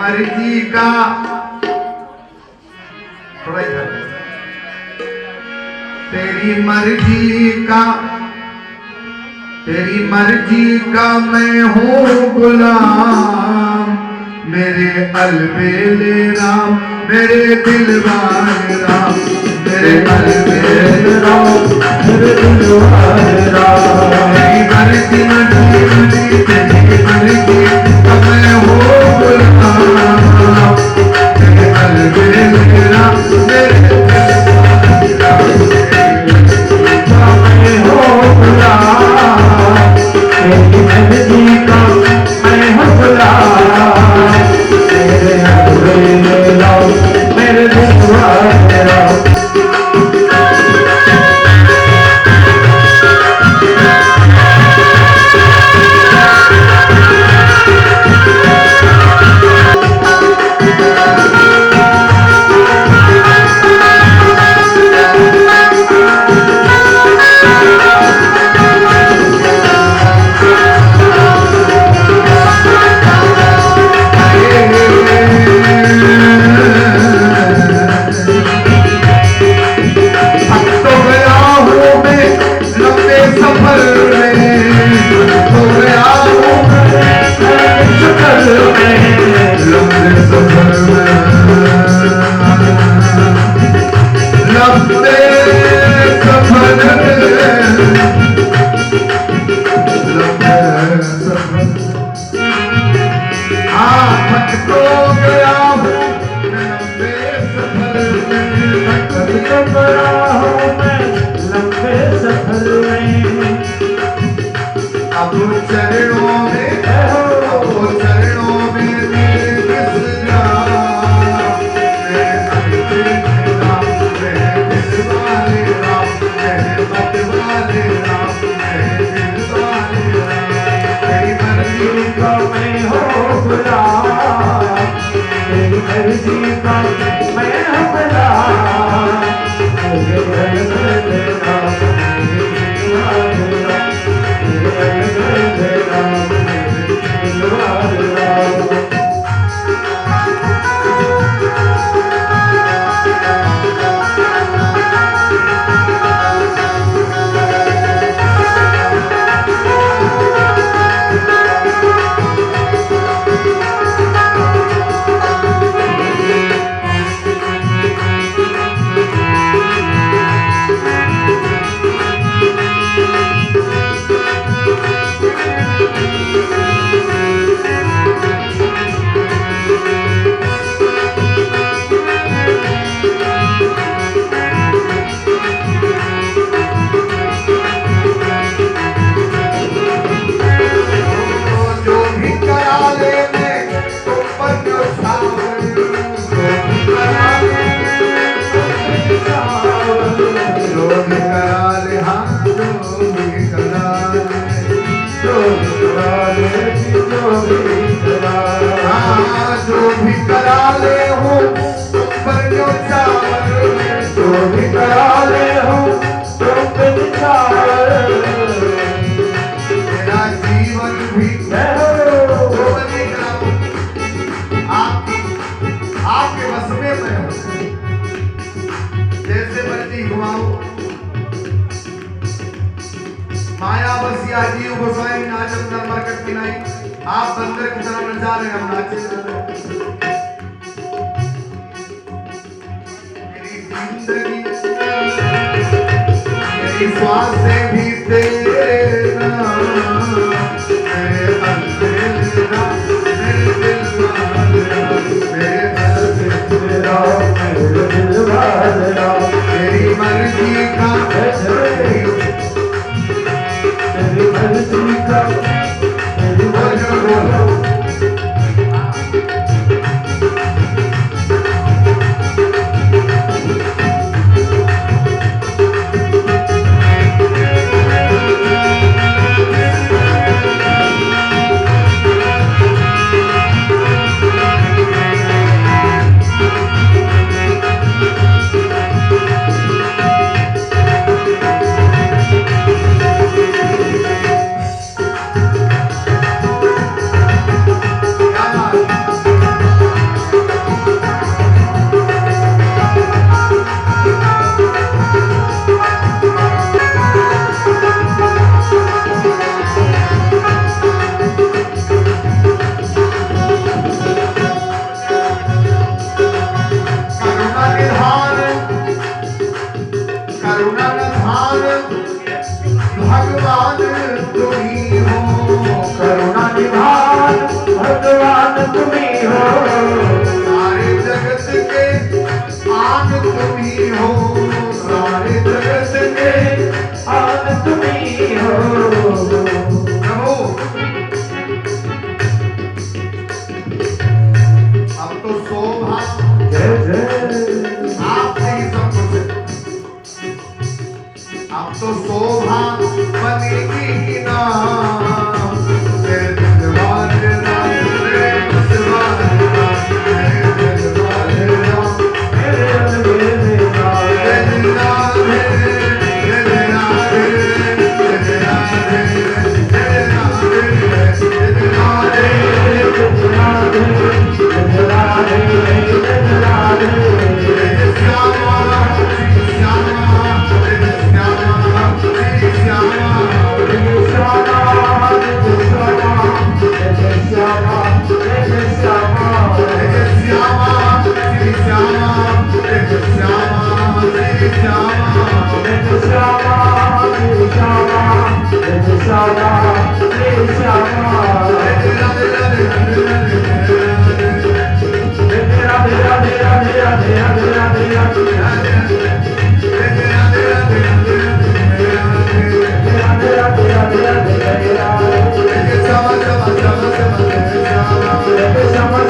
मर्जी का थोड़ा इधर, तेरी मर्जी का मैं हूँ गुलाम, मेरे अलबेले राम, मेरे दिलवार राम, मेरे अलबेले राम, मेरे दिलवार राम। तेरी मर्जी तेरी मर्जी का मैं हूँ गुलाम, मेरे अलबेले राम, मेरे दिलवार राम। मैं हूँ गुलाम, तेरी मर्जी का मैं हूँ गुलाम, मेरे अलबेले राम, मेरे दिलवार राम। माया बसिया जीव गोसाई नाचत नर मरकट की नहीं, आप बंदर की तरह नचा रहे हम नाचे। मेरी जिंदगी मेरी श्वास से भी तेरा, मेरे अलबेले राम, मेरे दिलवार राम, मेरे अलबेले राम, मेरे दिलवार राम। तेरी मर्जी का हो, सारे जगत के आन तुम्ही हो। प्रभु अब तो शोभा जय जय आपसे ही सब कुछ है। अब तो शोभा बनेगी ही ना। जय दिलवाले राम, जय दिलवाले राम, जय दिलवाले राम, मेरे अलबेले जय दिलवाले, जय दिलवाले, जय दिलवाले, जय दिलवाले, जय दिलवाले। जय श्यामा, श्री श्यामा, जय श्यामा, श्री श्यामा। जय श्यामा, श्री श्यामा, जय श्यामा, श्री श्यामा। जय राधे राधे राधे राधे राधे जय राधे राधे जय श्यामा श्यामा श्यामा श्यामा जय श्यामा।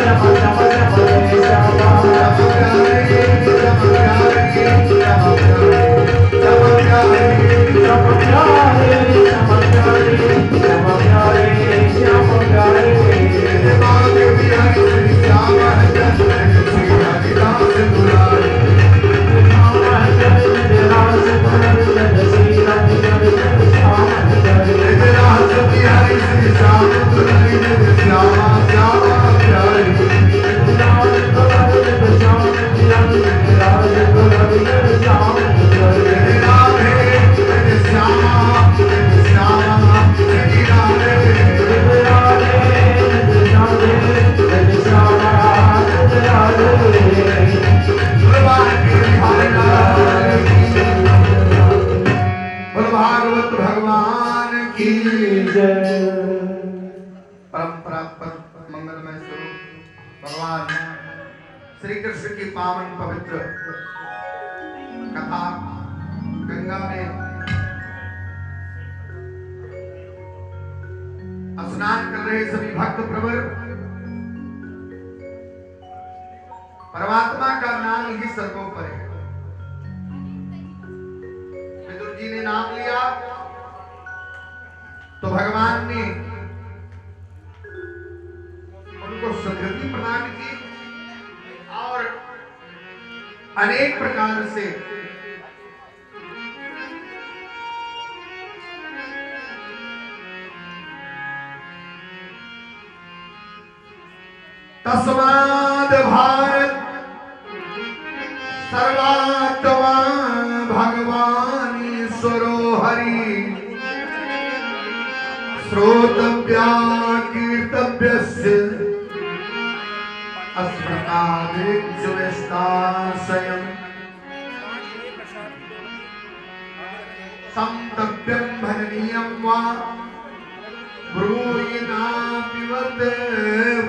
भागवत भगवान की परंपरा पर मंगलमय स्वरूप भगवान श्री कृष्ण की पावन पवित्र कथा गंगा में स्नान कर रहे सभी भक्त प्रवर परमात्मा का नाम ही सर्वोपरि है। विदुर जी ने नाम लिया तो भगवान ने उनको सद्गति प्रदान की और अनेक प्रकार से तस्माद् भारत सर्वात्मा भगवानीश्वरो हरि श्रोतव्या कीर्तव्यस्य अस्मकादिज्वेष्टाशयम् संतव्यं भजनीयं वा ब्रूयिनापि वद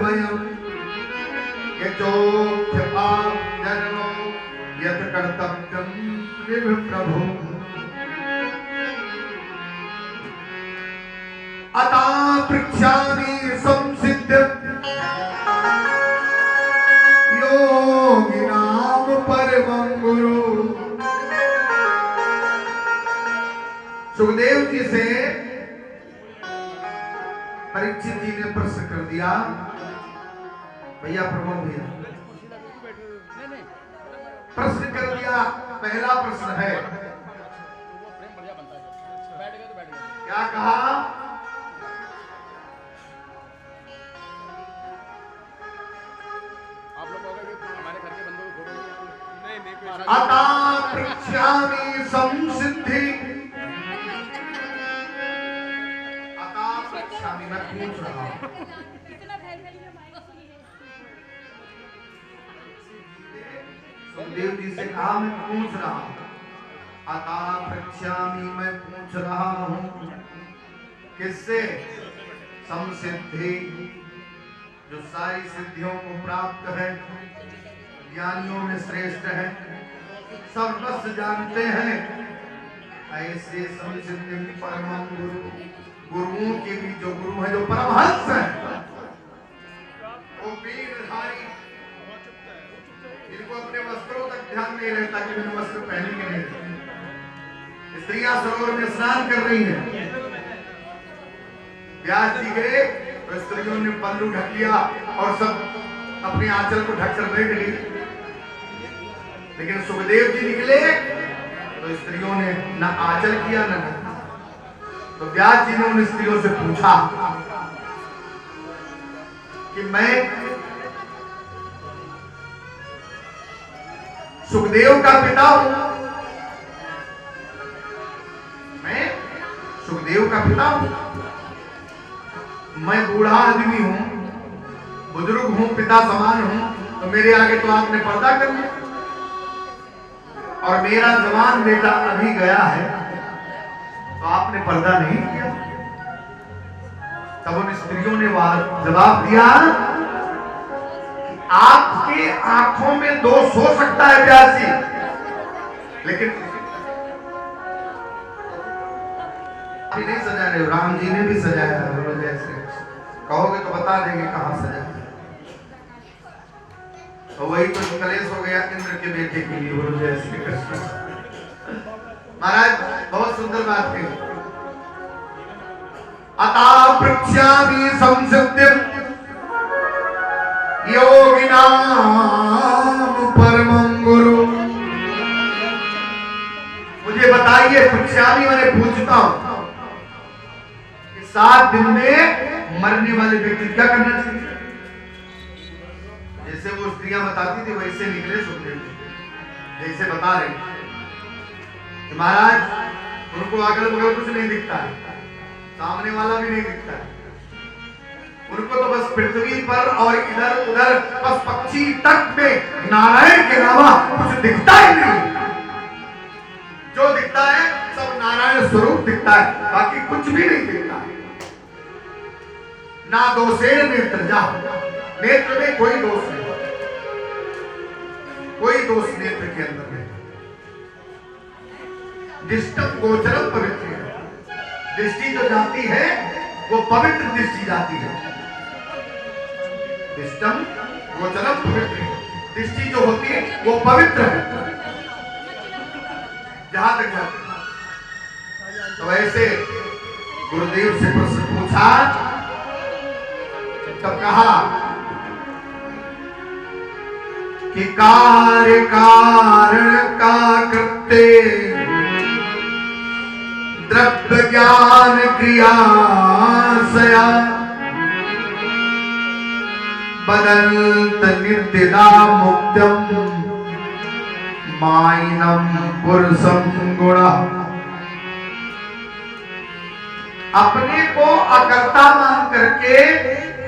वयम् यचोक्त्यपाजन्मो यत् कर्तव्यं प्रभु अता पृच्छामि संसिद्ध योगिनां परमं गुरु। सुखदेव जी से परीक्षित जी ने प्रश्न कर दिया, भैया प्रमोद भैया प्रश्न कर दिया। पहला प्रश्न है, क्या कहा? आप लोग कहोगे कि हमारे घर के बंदों को फोटो नहीं अता पृच्छामि संसिद्धि, अता पृच्छामि मैं पूछ रहा हूं। सुखदेव जी से कहा मैं पूछ रहा हूं। अता पृच्छामि मैं पूछ रहा हूं किससे? संसिद्धि, जो सारी सिद्धियों को प्राप्त है, ज्ञानियों में श्रेष्ठ है, सर्वस्व जानते हैं, ऐसे संसिद्धिं परमं गुरु, गुरुओं के भी जो गुरु है, जो परमहंस है, वो वीरधारी, इनको अपने वस्त्रों तक ध्यान नहीं रहता कि मैंने वस्त्र पहने के नहीं। स्त्रियां सरोवर में स्नान कर रही हैं, व्यास जी गए तो स्त्रियों ने पल्लू ढक लिया और सब अपने आंचल को ढककर बैठ गई। लेकिन सुखदेव जी निकले तो स्त्रियों ने न आंचल किया न ढका। तो व्यास जी ने उन स्त्रियों से पूछा कि मैं सुखदेव का पिता हूं, मैं सुखदेव का पिता हूं, मैं बूढ़ा आदमी हूं, बुजुर्ग हूं, पिता समान हूं, तो मेरे आगे तो आपने पर्दा कर लिया, और मेरा जवान बेटा अभी गया है तो आपने पर्दा नहीं किया। तब उन स्त्रियों ने जवाब दिया कि आपके आंखों में दोष हो सकता है व्यास जी, लेकिन अभी नहीं सजा रहे हो, राम जी ने भी सजाया है। जैसे कहोगे तो बता देंगे कहां सजाया। तो वही तो कलेश हो गया इंद्र के बेटे के लिए, बोलो जय श्री कृष्ण। महाराज बहुत सुंदर बात कही। अतः पृच्छामि संसिद्धिं योगिनां परमं गुरु। मुझे बताइए, पृच्छामि मैंने पूछता हूं कि 7 दिन में मरने वाले व्यक्ति क्या करना चाहिए? जैसे वो स्त्रियां बताती थी वैसे निकले सुखदेव जी, जैसे बता रहे कि महाराज उनको अगल बगल कुछ नहीं दिखता है, सामने वाला भी नहीं दिखता है, उनको तो बस पृथ्वी पर और इधर उधर बस पक्षी तक में नारायण के अलावा कुछ दिखता ही नहीं। जो दिखता है सब नारायण स्वरूप दिखता है, बाकी कुछ भी नहीं दिखता है। ना दोषेण नेत्र जा, नेत्र में कोई दोष नहीं, कोई दोष नेत्र के अंदर नहीं। दृष्टम गोचरम पवित्र है, दृष्टि जो जाती है वो पवित्र दृष्टि जाती है। दृष्टम गोचरम पवित्र, दृष्टि जो होती है वो पवित्र है जहां तक जाती है। तो ऐसे गुरुदेव से प्रश्न पूछा, तब कहा कि कार्य कारण का कृत्य द्रव्य ज्ञान क्रिया सया बदंत नित्यदा मुक्तम माइनम पुरुषम गुण। अपने को अकर्ता मान करके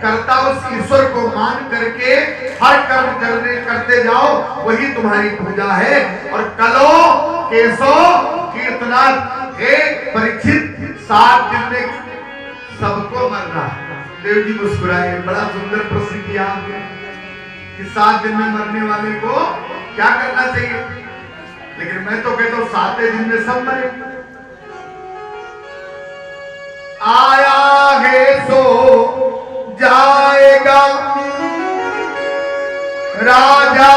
कर्ता उस ईश्वर को मान करके हर कर्म करते जाओ, वही तुम्हारी पूजा है। और कलो केशो कीर्तनाथ, हे परीक्षित 7 दिन में सबको मरना है। देव जी मुस्कुराए, बड़ा सुंदर प्रश्न किया आपने कि 7 दिन में मरने वाले को क्या करना चाहिए, लेकिन मैं तो कहता हूं 7वें दिन में सब मरे। आया है सो जाएगा राजा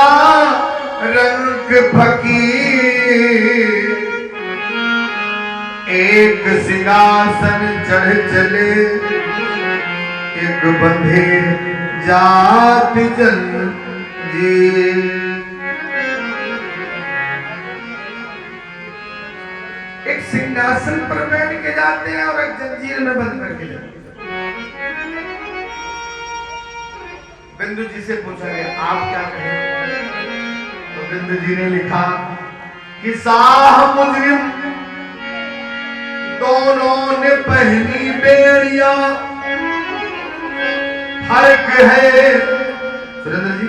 रंग फकीर, एक सिंहासन चढ़ चले एक बंधे जात जंजीर। एक सिंहासन पर बैठ के जाते हैं और एक जंजीर में बंद करके जाते हैं। बिंदु जी से पूछा गया आप क्या कहें, तो बिंदु जी ने लिखा कि साह मुजरिम दोनों ने पहनी बेड़िया, फर्क है सुरेंद्र जी,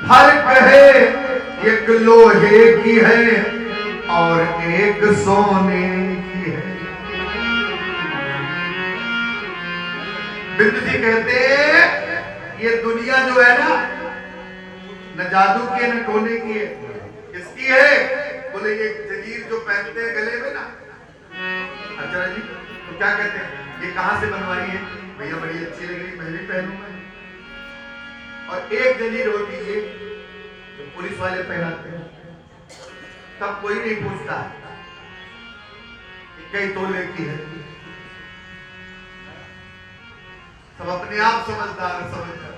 फर्क है एक लोहे की है और एक सोने की है। बिंदु जी कहते ये दुनिया जो है ना, न जादू की है न टोने की है, किसकी है? बोले ये जंजीर जो पहनते हैं गले में ना, अच्छा जी, तो क्या कहते हैं, ये कहाँ से बनवाई है? भैया बड़ी अच्छी लग रही, मैं भी पहनूंगा। और एक जंजीर होती है जो पुलिस वाले पहनाते हैं, तब कोई नहीं पूछता कि कई तोले की है, सब अपने आप समझदार समझदार,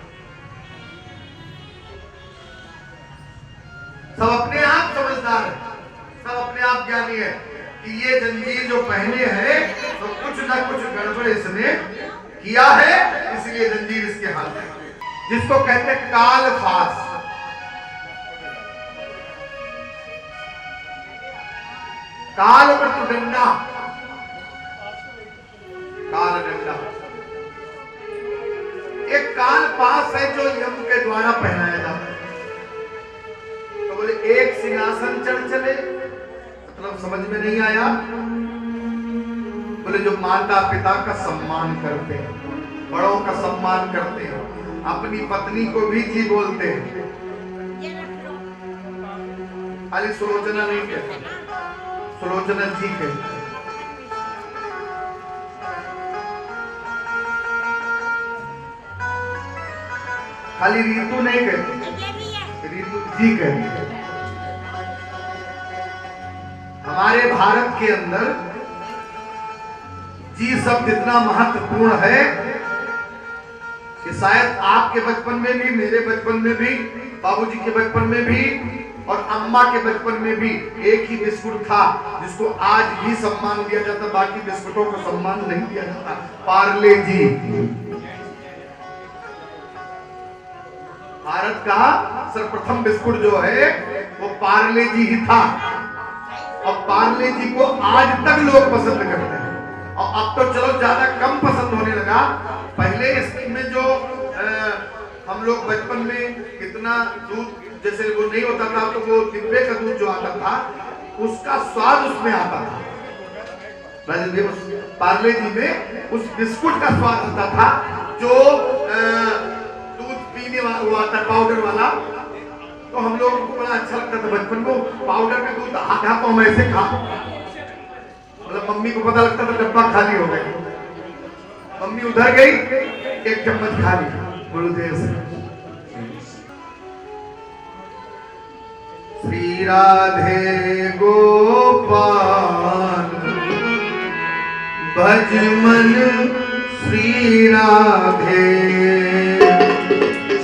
सब अपने आप समझदार है, सब अपने आप ज्ञानी है कि ये जंजीर जो पहने हैं तो कुछ ना कुछ गड़बड़ इसने किया है, इसलिए जंजीर इसके हाथ में, जिसको कहते हैं काल फास। काल मृत्युदंडा, काल दंडा एक काल पास है जो यम के द्वारा पहनाया जाता है। तो बोले एक सिंहासन चढ़ चले, मतलब समझ में नहीं आया। बोले जो माता पिता का सम्मान करते हैं, बड़ों का सम्मान करते हैं, अपनी पत्नी को भी जी बोलते हैं, खाली सुलोचना नहीं कहते, सुलोचना जी कहते, खाली रीतु नहीं कहते, रीतु जी कहते। हमारे भारत के अंदर जी शब्द इतना महत्वपूर्ण है कि शायद आपके बचपन में भी, मेरे बचपन में भी, बाबूजी के बचपन में भी और अम्मा के बचपन में भी एक ही बिस्कुट था जिसको आज भी सम्मान दिया जाता, बाकी बिस्कुटों को सम्मान नहीं दिया जाता, पार्ले जी। भारत का सर्वप्रथम बिस्कुट जो है वो पार्ले जी ही था, और पार्ले जी को आज तक लोग पसंद करते हैं। और अब तो चलो ज्यादा कम पसंद होने लगा, पहले इसमें जो हम लोग बचपन में कितना दूध जैसे वो नहीं होता था, तो वो डिब्बे का दूध जो आता था उसका स्वाद उसमें आता था, पार्ले जी में उस बिस्कुट का स्वाद आता था जो दूध पीने वाला आता पाउडर वाला। तो हम लोगों को बड़ा अच्छा लगता था बचपन में, पाउडर का दूध आधा तो हम ऐसे खा, मतलब मम्मी को पता लगता था डब्बा खाली हो गया, मम्मी उधर गई एक चम्मच खा ली, बोलो जैसे। श्री राधे गोपाल भज मन श्री राधे,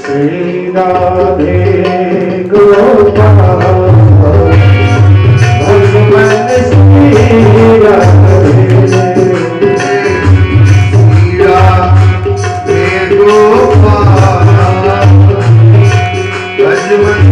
श्री राधे गोपाल भज मन श्री राधे, श्री राधे गोपाल भज मन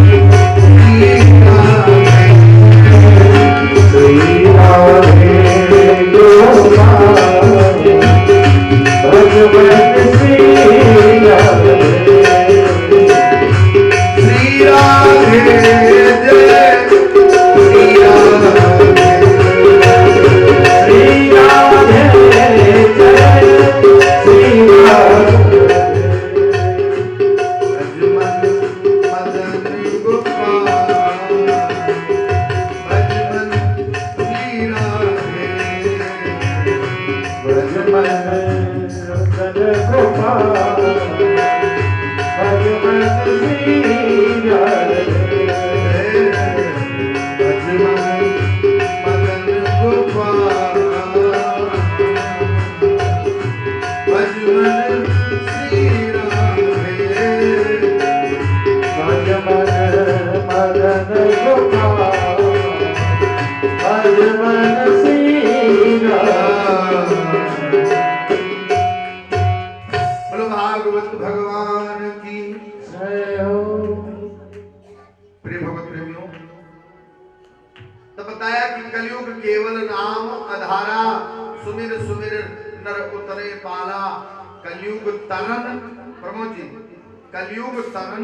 कलयुग तरन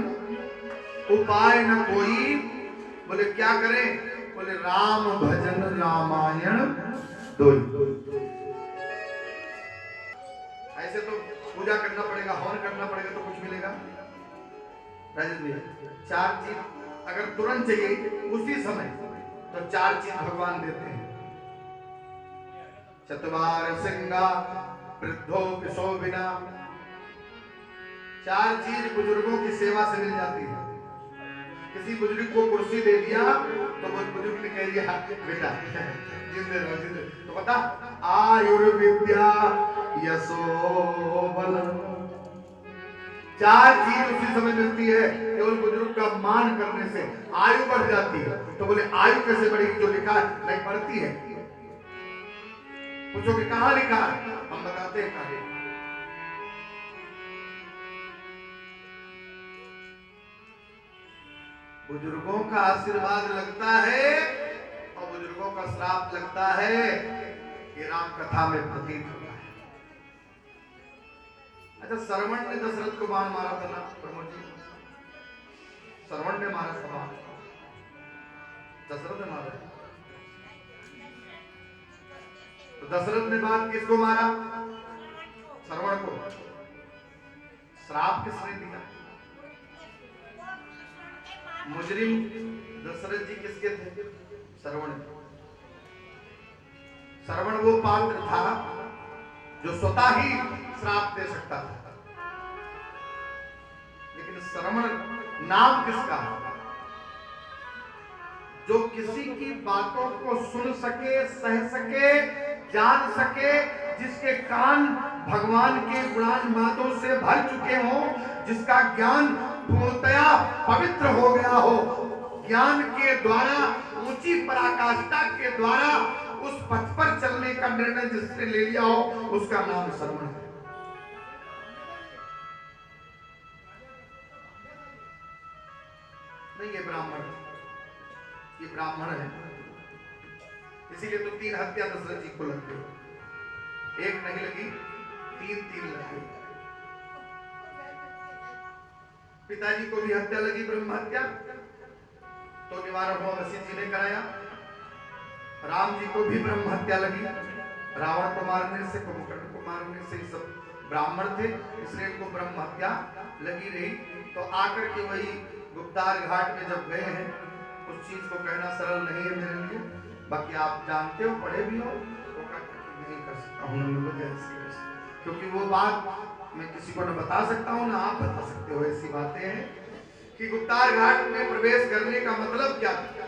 उपाय न कोई, बोले क्या करें, बोले राम भजन रामायण दोई। ऐसे तो पूजा करना पड़ेगा, हवन करना पड़ेगा तो कुछ मिलेगा राजेश भैया, चार चीज अगर तुरंत चाहिए उसी समय तो 4 चीज भगवान देते हैं। चतवार सिंगा वृद्धो किशो बिना, 4 चीज बुजुर्गों की सेवा से मिल जाती है। किसी बुजुर्ग को कुर्सी दे दिया तो वो बुजुर्ग ने कह दिया बेटा जिंदे रहो जिंदे, तो पता आयुर्विद्या यशो बल, 4 चीज उसी समय मिलती है। केवल बुजुर्ग का मान करने से आयु बढ़ जाती है। तो बोले आयु कैसे बढ़ेगी? जो लिखा नहीं पढ़ती है। पूछोगे कहां लिखा है? हम बताते हैं कहां लिखा। बुजुर्गों का आशीर्वाद लगता है और बुजुर्गों का श्राप लगता है, ये राम कथा में प्रतीत होता है। अच्छा, श्रवण ने दशरथ को बाण मारा था ना प्रमोद जी, श्रवण ने मारा था बाण, दशरथ ने मारा। तो दशरथ ने बाण किसको मारा? श्रवण को। श्राप किसने दिया? मुजरिम दशरथ जी किसके थे? श्रवण। श्रवण वो पात्र था जो स्वतः ही श्राप दे सकता था, लेकिन श्रवण नाम किसका? जो किसी की बातों को सुन सके, सह सके, जान सके, जिसके कान भगवान के गुणानुवादों से भर चुके हों, जिसका ज्ञान पूर्णतया पवित्र हो गया हो, ज्ञान के द्वारा ऊंची पराकाष्ठा के द्वारा उस पथ पर चलने का निर्णय जिसने ले लिया हो, उसका नाम श्रवण है। नहीं, ये ब्राह्मण है, इसीलिए तो 3 हत्या दशरथ जी को लग गई। 1 नहीं लगी, 3 लग गई। पिताजी को भी हत्या लगी, ब्रह्म हत्या, तो निवारण हुआ, वशिष्ठ जी ने कराया। राम जी को भी ब्रह्म हत्या लगी, रावण को मारने से, कुंभकर्ण को मारने से, सब ब्राह्मण थे, इसलिए इनको ब्रह्म हत्या लगी रही। तो आकर के वही गुप्तार घाट में जब गए हैं, उस चीज को कहना सरल नहीं है मेरे लिए, बाकी आप जानते हो, पढ़े भी हो, तो नहीं कर सकता हूँ, क्योंकि वो बात मैं किसी को न बता सकता हूँ, ना आप बता सकते हो। ऐसी बातें हैं कि गुप्तार घाट में प्रवेश करने का मतलब क्या था,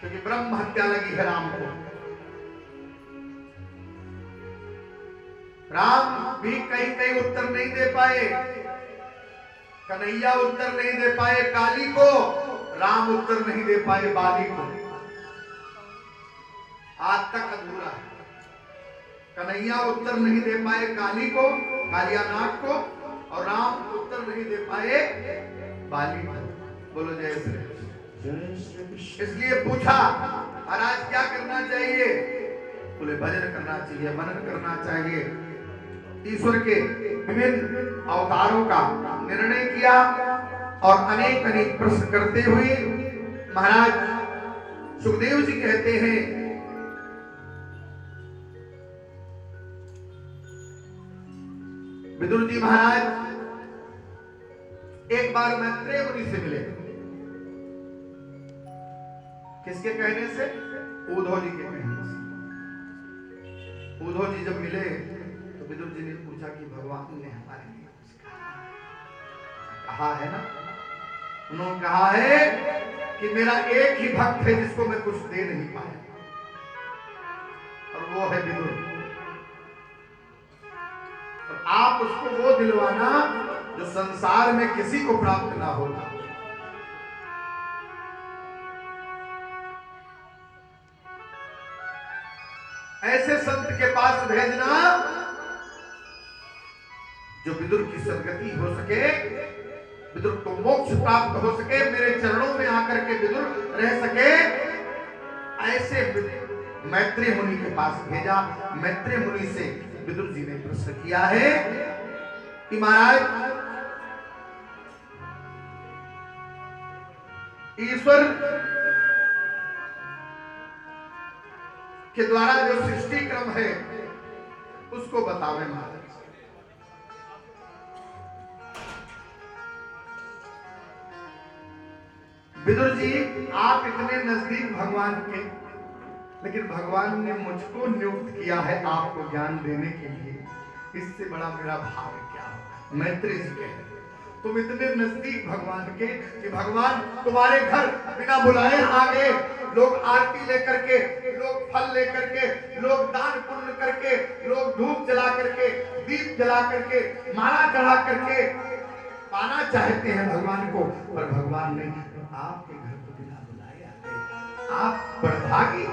क्योंकि ब्रह्म हत्या लगी है राम को। राम भी कहीं उत्तर नहीं दे पाए, कन्हैया उत्तर नहीं दे पाए काली को, राम उत्तर नहीं दे पाए बाली को। आज तक अधूरा है। कन्हैया उत्तर नहीं दे पाए काली को, कालियानाग को, और राम उत्तर नहीं दे पाए बाली को। बोलो जय श्री कृष्ण। इसलिए पूछा महाराज क्या करना चाहिए? बोले भजन करना चाहिए, मनन करना चाहिए। ईश्वर के विभिन्न अवतारों का निर्णय किया और अनेक प्रश्न करते हुए महाराज सुखदेव जी कहते हैं, विदुर जी महाराज एक बार मैत्रेय मुनि से मिले। किसके कहने से? उद्धव जी के कहने से। उद्धव जी जब मिले तो विदुर जी ने पूछा कि भगवान ने हमारे लिए कुछ कहा है ना? उन्होंने कहा है कि मेरा एक ही भक्त है जिसको मैं कुछ दे नहीं पाया, और वो है विदुर। और आप उसको वो दिलवाना जो संसार में किसी को प्राप्त ना होता। ऐसे संत के पास भेजना जो विदुर की सदगति हो सके, विदुर को मोक्ष प्राप्त हो सके, मेरे चरणों में आकर के विदुर रह सके। ऐसे मैत्रेय मुनि के पास भेजा। मैत्रेय मुनि से विदुर जी ने प्रश्न किया है कि महाराज ईश्वर के द्वारा जो सृष्टि क्रम है उसको बतावे महाराज। विदुर जी, आप इतने नजदीक भगवान के, लेकिन भगवान ने मुझको नियुक्त किया है आपको ज्ञान देने के लिए, इससे बड़ा मेरा भाग्य क्या होगा। मैत्री जी कह रहे, तुम इतने नजदीक भगवान के कि भगवान तुम्हारे घर बिना बुलाए आ गए। लोग आरती लेकर के, लोग फल लेकर के, लोग दान पुण्य करके, लोग धूप जला करके, दीप जला करके, माला चढ़ा करके पाना चाहते हैं भगवान को, पर भगवान नहीं, आपके घर को बिना बुलाए आ गए। आप बड़भागी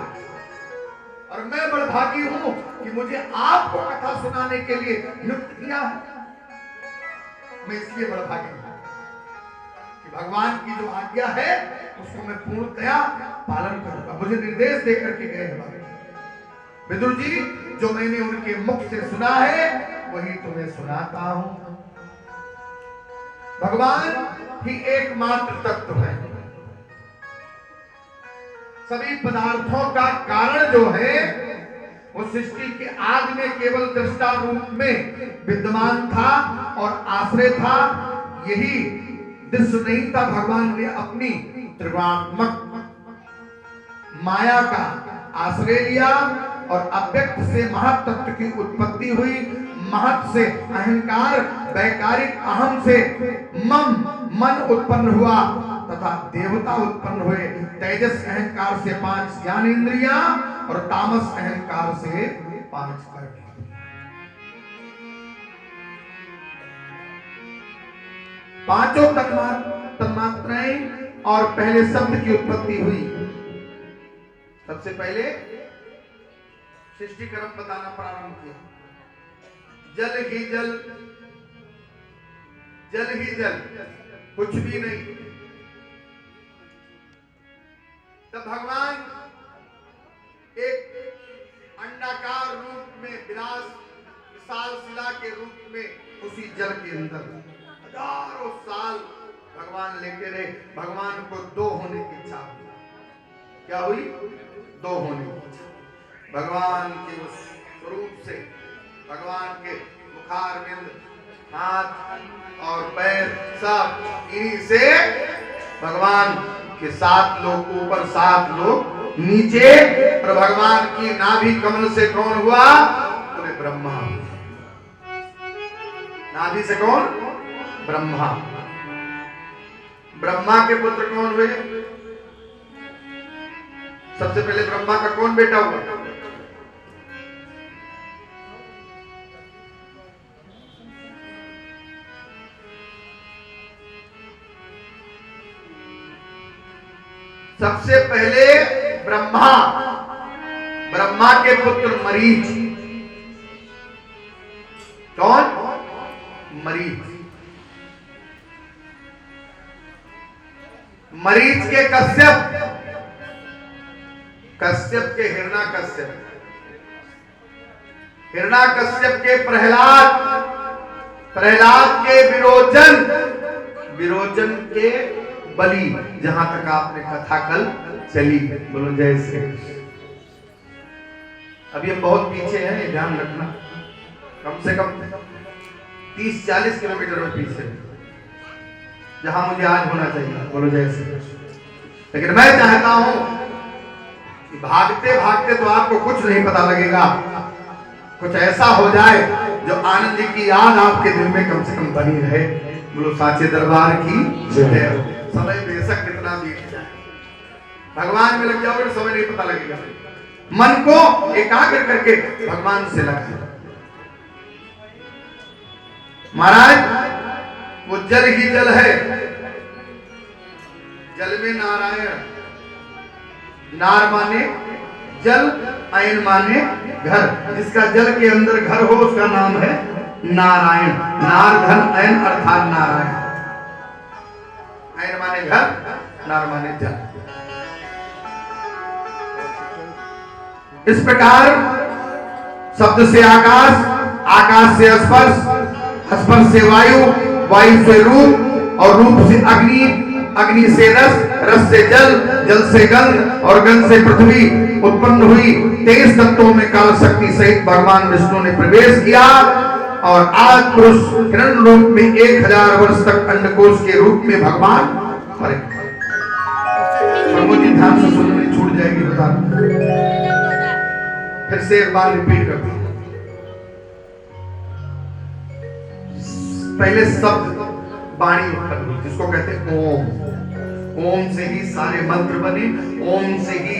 और मैं बड़भागी हूं कि मुझे आपको कथा सुनाने के लिए नियुक्त किया है। मैं इसलिए बड़भागी हूं कि भगवान की जो आज्ञा है उसको मैं पूर्णतया पालन करूंगा। मुझे निर्देश देकर के गए हैं विदुर जी, जो मैंने उनके मुख से सुना है वही तुम्हें सुनाता हूं। भगवान ही एकमात्र तत्व है। सभी पदार्थों का कारण जो है वो सृष्टि के आदि में केवल दृष्टा रूप में विद्यमान था और आश्रय था। यही दृश्य नहीं था, भगवान ने अपनी त्रिगुणात्मक माया का आश्रय लिया और अव्यक्त से महत्त्व की उत्पत्ति हुई। महत् से अहंकार, वैकारिक अहम से मन उत्पन्न हुआ तथा देवता उत्पन्न हुए। तेजस अहंकार से 5 ज्ञानेंद्रियां और तामस अहंकार से 5 कर्म। पांचों तन्मात्राएं और पहले शब्द की उत्पत्ति हुई। सबसे पहले सृष्टि क्रम बताना प्रारंभ किया। जल ही जल, जल ही जल, कुछ भी नहीं। तब भगवान एक अंडाकार रूप में विशाल शिला के रूप में उसी जल के अंदर हजारों साल भगवान लेके रहे। भगवान को 2 होने की इच्छा हुई। क्या हुई? 2 होने की इच्छा। भगवान के उस स्वरूप से, भगवान के मुखारविंद, हाथ और पैर सब इन्हीं से भगवान के 7 लोग ऊपर 7 लोग नीचे, और भगवान की नाभि कमल से कौन हुआ? पूरे ब्रह्मा। नाभि से कौन? ब्रह्मा। ब्रह्मा के पुत्र कौन हुए? सबसे पहले ब्रह्मा का कौन बेटा हुआ? सबसे पहले ब्रह्मा, ब्रह्मा के पुत्र मरीच। कौन? मरीच। मरीच के कश्यप, कश्यप के हिरण्याकश्यप, हिरण्याकश्यप के प्रहलाद, प्रहलाद के विरोचन, विरोचन के बलि। जहां तक आपने कथा कल चली, बोलो जय श्री कृष्ण। अब ये बहुत पीछे है, ये ध्यान रखना। कम से कम 30-40 किलोमीटर में पीछे, जहां मुझे आज होना चाहिए। बोलो जय श्री कृष्ण। लेकिन मैं चाहता हूं कि भागते भागते तो आपको कुछ नहीं पता लगेगा, कुछ ऐसा हो जाए जो आनंद जी की याद आपके दिल में कम से कम बनी रहे। बोलो साचे दरबार की जय। समय बेशक कितना बीत जाए, भगवान में लग जाओगे तो समय नहीं पता लगेगा। मन को एकाग्र करके भगवान से लगा। महाराज वो जल ही जल है। जल में नारायण, नार माने जल, आयन माने घर। जिसका जल के अंदर घर हो उसका नाम है नारायण। नार धन अयन अर्थात नारायण। अयन माने घर, नार माने जल। इस प्रकार शब्द से आकाश, आकाश से स्पर्श, स्पर्श से वायु, वायु से रूप और रूप से अग्नि, अग्नि से रस, रस से जल, जल से गंध और गंध से पृथ्वी उत्पन्न हुई। 23 तत्वों में काल शक्ति सहित भगवान विष्णु ने प्रवेश किया और आज पुरुष हिरण्य रूप में 1000 वर्ष तक अंडकोश के रूप में भगवान प्रभु जी ध्यान से सुनने छूट जाएगी बता। फिर से एक बार रिपीट करते हैं। पहले शब्द वाणी उत्पन्न हुई जिसको कहते हैं ओम। ओम से ही सारे मंत्र बने, ओम से ही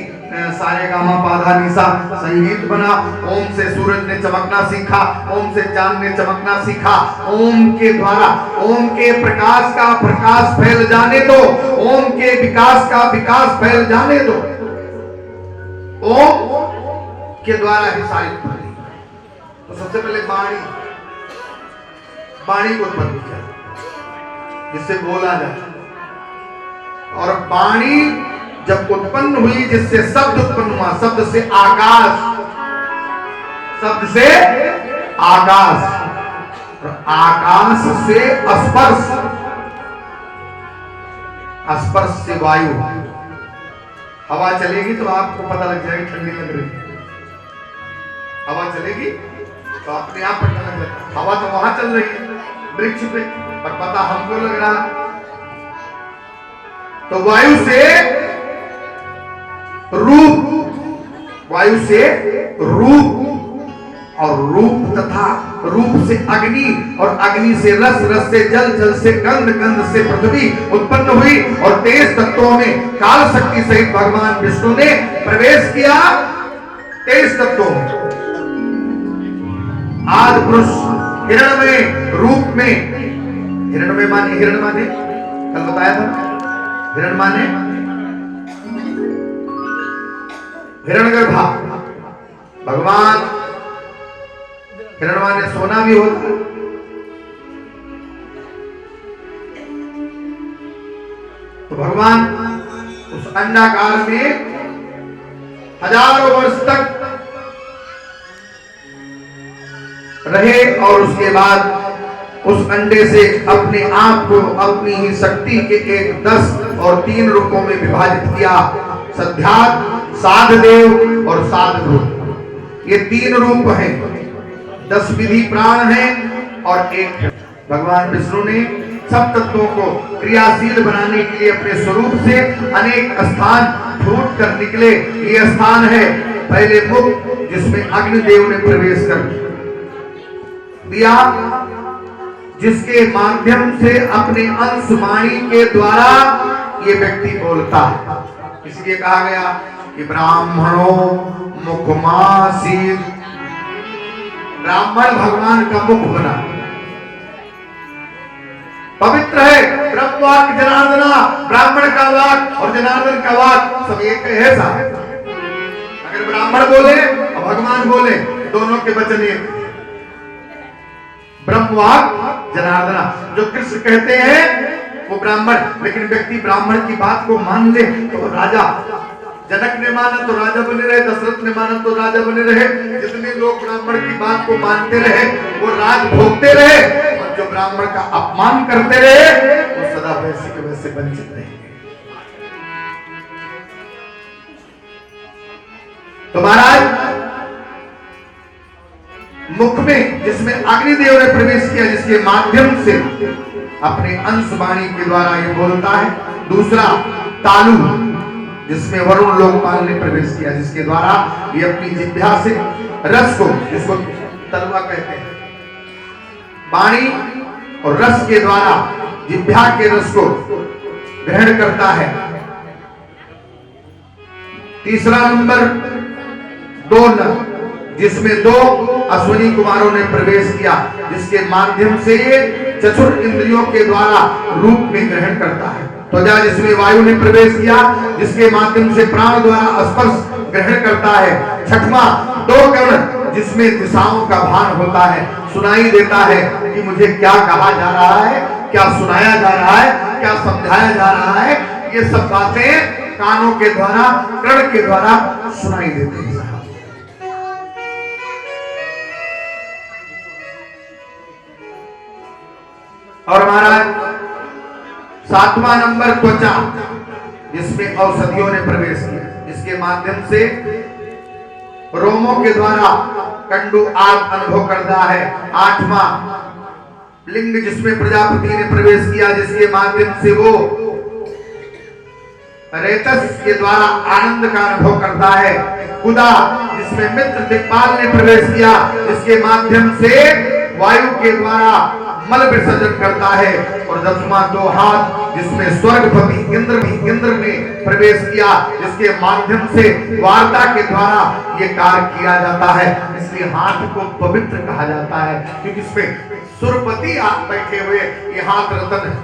सारे गामा पाधा निशा संगीत बना, ओम से सूरज ने चमकना सीखा, ओम से चांद ने चमकना सीखा। ओम के द्वारा ओम के प्रकाश का प्रकाश फैल जाने दो, ओम के विकास का विकास फैल जाने दो। ओम के द्वारा ही सारी उत्पत्ति। तो सबसे पहले वाणी को उत्पन्न किया जिससे बोला जाए, और वाणी जब उत्पन्न हुई जिससे शब्द उत्पन्न हुआ, शब्द से आकाश, शब्द से आकाश, और आकाश से स्पर्श, स्पर्श से वायु। हवा चलेगी तो आपको पता लग जाएगी ठंडी लग रही है। हवा चलेगी तो अपने आप पता लग जाएगा। हवा तो वहां चल रही है वृक्ष पे, पर पता हमको लग रहा है। तो वायु से रूप, वायु से रूप, और रूप तथा रूप से अग्नि, और अग्नि से रस, रस से जल, जल से गंध, गंध से पृथ्वी उत्पन्न हुई। और तेज तत्वों में काल शक्ति सहित भगवान विष्णु ने प्रवेश किया तेज तत्वों में। आदि पुरुष हिरणमय रूप में, हिरणमय माने, हिरण माने कल बताया था, हिरण माने हिरण्यगर्भा, भगवान हिरण माने सोना भी होता है। तो भगवान उस अंडाकार में हजारों वर्ष तक रहे, और उसके बाद उस अंडे से अपने आप को अपनी ही शक्ति के 1, 10 और 3 रूपों में विभाजित किया। सध्यात्म, साधदेव और साधरूप, ये 3 रूप हैं। 10 विधि प्राण हैं और 1 भगवान विष्णु ने सब तत्वों को क्रियाशील बनाने के लिए अपने स्वरूप से अनेक स्थान फूट कर निकले। ये स्थान है पहले मुख जिसमें अग्निदेव ने प्रवेश कर दिया, जिसके माध्यम से अपने अंश वाणी के द्वारा ये व्यक्ति बोलता है। इसलिए कहा गया कि ब्राह्मणों मुखमासीत, ब्राह्मण भगवान का मुख बना, पवित्र है। ब्रह्मवाक् जनार्दना, ब्राह्मण का वाक और जनार्दन का वाक सब एक है साहब। अगर ब्राह्मण बोले और भगवान बोले, दोनों के वचन एक। ब्रह्मवाक् जनार्दना, जो कृष्ण कहते हैं वो ब्राह्मण, लेकिन व्यक्ति ब्राह्मण की बात को मान ले तो राजा। जनक ने माना तो राजा बने रहे, दशरथ ने माना तो राजा बने रहे। जितने लोग ब्राह्मण की बात को मानते रहे वो राज भोगते रहे, और जो ब्राह्मण का अपमान करते रहे वो सदा वैसे के वैसे वंचित रहेंगे। तो महाराज मुख में जिसमें अग्निदेव ने प्रवेश किया, जिसके माध्यम से अपने अंश वाणी के द्वारा ये बोलता है। दूसरा तालु, जिसमें वरुण लोकपाल ने प्रवेश किया, जिसके द्वारा ये अपनी जिह्वा से रस को, जिसको तलवा कहते हैं, वाणी और रस के द्वारा जिह्वा के रस को ग्रहण करता है। तीसरा नंबर 2 नर, जिसमें 2 अश्विनी कुमारों ने प्रवेश किया, जिसके माध्यम से चतुर इंद्रियों के द्वारा रूप में ग्रहण करता है। त्वचा, जिसमें वायु ने प्रवेश किया, जिसके माध्यम से प्राण द्वारा स्पर्श ग्रहण करता है। छठवां 2 कर्ण, जिसमें दिशाओं का भान होता है, सुनाई देता है कि मुझे क्या कहा जा रहा है, क्या सुनाया जा रहा है, क्या समझाया जा रहा है। ये सब बातें कानों के द्वारा, कर्ण के द्वारा सुनाई देती है। और महाराज 7वां नंबर त्वचा, जिसमें औषधियों ने प्रवेश किया, जिसके माध्यम से रोमों के द्वारा कंडू आग अनुभव करता है। 8वां लिंग, जिसमें प्रजापति ने प्रवेश किया, जिसके माध्यम से वो रेतस के द्वारा आनंद का अनुभव करता है। खुदा जिसमें मित्र दिक्पाल ने प्रवेश किया, जिसके माध्यम से वायु के द्वारा मल विसर्जन करता है। और 10वां 2 हाथ जिसमें स्वर्गपति इंद्र ने प्रवेश किया, जिसके माध्यम से वार्ता के द्वारा ये कार्य किया जाता है। इसलिए हाथ को पवित्र कहा जाता है, क्योंकि इसमें सुरपति आप बैठे हुए, ये हाथ रतन है।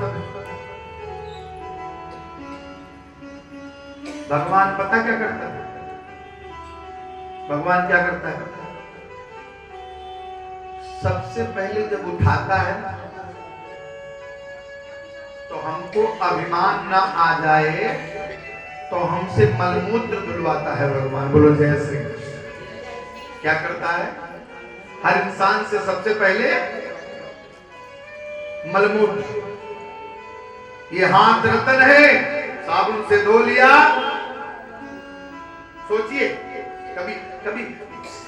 भगवान पता क्या करता है? भगवान क्या करता है? सबसे पहले जब उठाता है ना, तो हमको अभिमान ना आ जाए, तो हमसे मलमूत्र धुलवाता है भगवान। बोलो जय श्री कृष्ण। क्या करता है? हर इंसान से सबसे पहले मलमूत्र। ये हाथ रतन है, साबुन से धो लिया। सोचिए, कभी कभी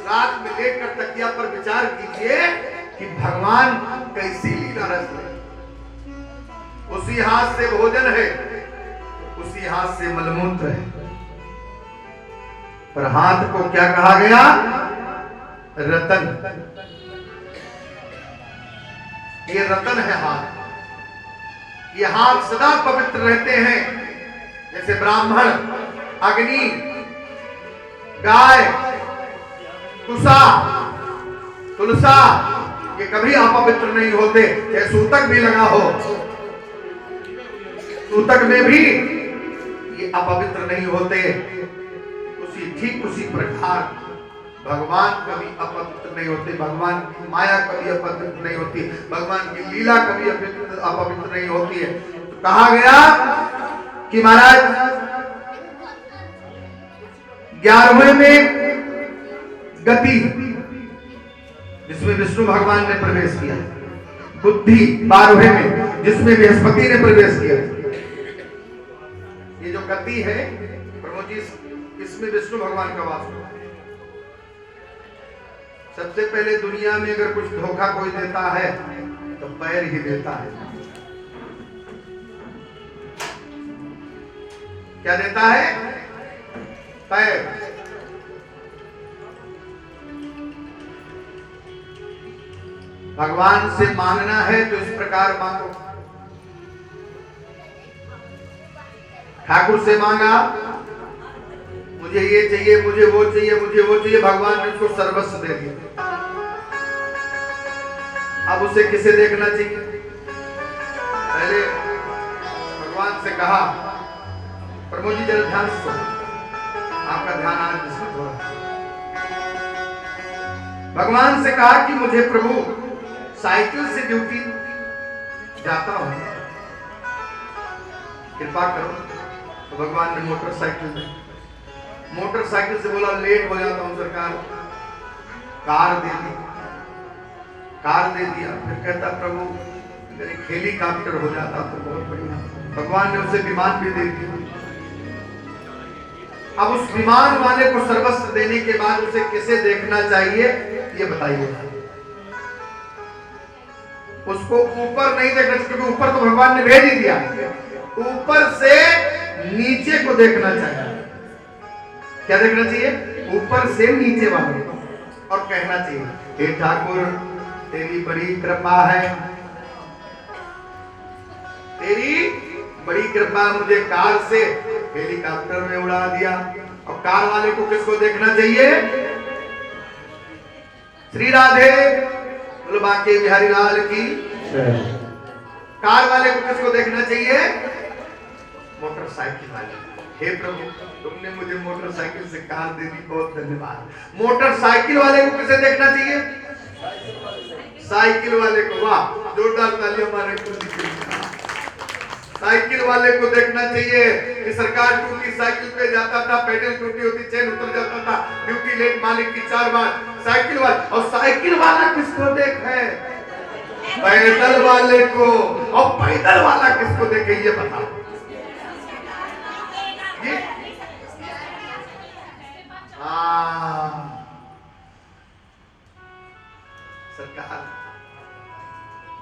रात में लेकर तकिया पर विचार कीजिए कि भगवान कैसी लीला रच रहे। उसी हाथ से भोजन है, उसी हाथ से मलमूत्र है, पर हाथ को क्या कहा गया? रतन। ये रतन है हाथ। ये हाथ सदा पवित्र रहते हैं। जैसे ब्राह्मण, अग्नि, गाय, तुषा, तुलसा, ये कभी अपवित्र नहीं होते। चाहे सूतक भी लगा हो, सूतक में भी ये अपवित्र नहीं होते। ठीक उसी प्रकार भगवान कभी अपवित्र नहीं होते। भगवान की माया कभी अपवित्र नहीं होती। भगवान की लीला कभी अपवित्र नहीं होती है। तो कहा गया कि महाराज 11वें में गति, जिसमें विष्णु भगवान ने प्रवेश किया। बुद्धि 12वें में, जिसमें बृहस्पति ने प्रवेश किया। ये जो गति है प्रभु जी, इसमें विष्णु भगवान का वास है। सबसे पहले दुनिया में अगर कुछ धोखा कोई देता है तो पैर ही देता है। क्या देता है? पैर। भगवान से मांगना है तो इस प्रकार मांगो। ठाकुर से मांगा, मुझे ये चाहिए, मुझे वो चाहिए, मुझे वो चाहिए, भगवान ने उसको सर्वस्व दे दिया। अब उसे किसे देखना चाहिए? पहले भगवान से कहा, प्रभु जी जरा ध्यान से, आपका ध्यान आज विस्मृत हो रहा है। भगवान से कहा कि मुझे प्रभु साइकिल से ड्यूटी जाता हूं, कृपा करो। तो भगवान ने मोटरसाइकिल से बोला, लेट हो जाता हूं सरकार। कार दे दी, कार दे दिया। फिर कहता प्रभु अगर एक हेलीकॉप्टर हो जाता तो बहुत बढ़िया। भगवान ने उसे विमान भी दे दिया। अब उस विमान वाले को सर्वस्व देने के बाद उसे किसे देखना चाहिए ये बताइए। उसको ऊपर नहीं देखना चाहिए, क्योंकि ऊपर तो भगवान ने भेज ही दिया। ऊपर से नीचे को देखना चाहिए। क्या देखना चाहिए? ऊपर से नीचे वाले। और कहना चाहिए, हे ठाकुर तेरी बड़ी कृपा है, तेरी बड़ी कृपा, मुझे कार से हेलीकॉप्टर में उड़ा दिया। और कार वाले को किसको देखना चाहिए? श्री राधे बोलो बांके बिहारी लाल की। कार वाले को किसको देखना चाहिए? मोटरसाइकिल वाले। हे प्रभु तुमने मुझे मोटरसाइकिल से कार दे दी, बहुत धन्यवाद। मोटरसाइकिल वाले को किसे देखना चाहिए? साइकिल वाले को। वाह, जोरदार तालियां मारे। साइकिल वाले को देखना चाहिए कि सरकार ड्यूटी साइकिल पे जाता था, पेडल टूटी होती, चेन उतर जाता था, ड्यूटी लेट मालिक की 4 बार। साइकिल वाला, और साइकिल वाला किसको देखे? पैदल वाले को। और पैदल वाला किसको देखे ये बताओ। सरकार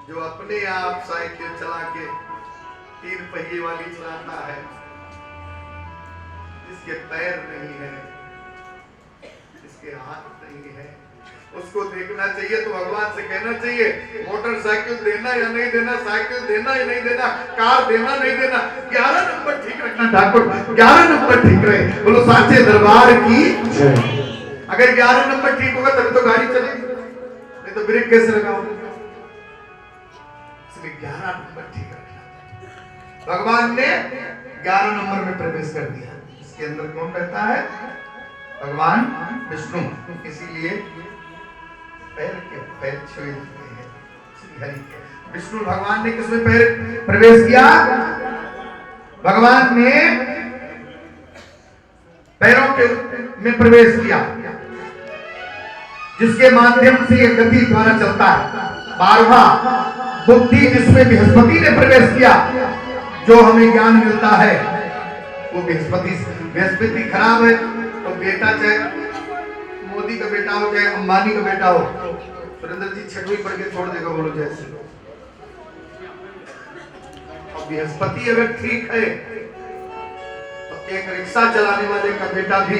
जो अपने आप साइकिल चला के 3 पहिए वाली चलाता है, जिसके पैर नहीं है, जिसके हाथ नहीं है, उसको देखना चाहिए तो भगवान से कहना चाहिए मोटरसाइकिल देना या नहीं देना, साइकिल देना या नहीं देना, कार देना नहीं देना, 11 नंबर ठीक रखना ठाकुर, 11 नंबर ठीक रहे। बोलो साचे दरबार की। अगर 11 नंबर ठीक होगा तभी तो गाड़ी चलेगी, नहीं तो ब्रेक कैसे लगाओगे? इसलिए 11 नंबर ठीक रखना। भगवान ने 11 नंबर में प्रवेश कर दिया। इसके अंदर कौन रहता है? भगवान विष्णु। इसीलिए पैर छुए हैं श्री हरि के। विष्णु भगवान ने किसमें पैर प्रवेश किया? भगवान ने पैरों के में प्रवेश किया, जिसके माध्यम से ये गति द्वारा चलता है। 12वां बुद्धि जिसमें बृहस्पति ने प्रवेश किया, जो हमें ज्ञान मिलता है वो बृहस्पति खराब है तो बेटा चाहे मोदी का बेटा हो चाहे अंबानी का बेटा हो, सुरेंद्र जी छठवीं पढ़ के छोड़ देगा। बोलो जैसे। और बृहस्पति अगर ठीक है तो एक रिक्शा चलाने वाले का बेटा भी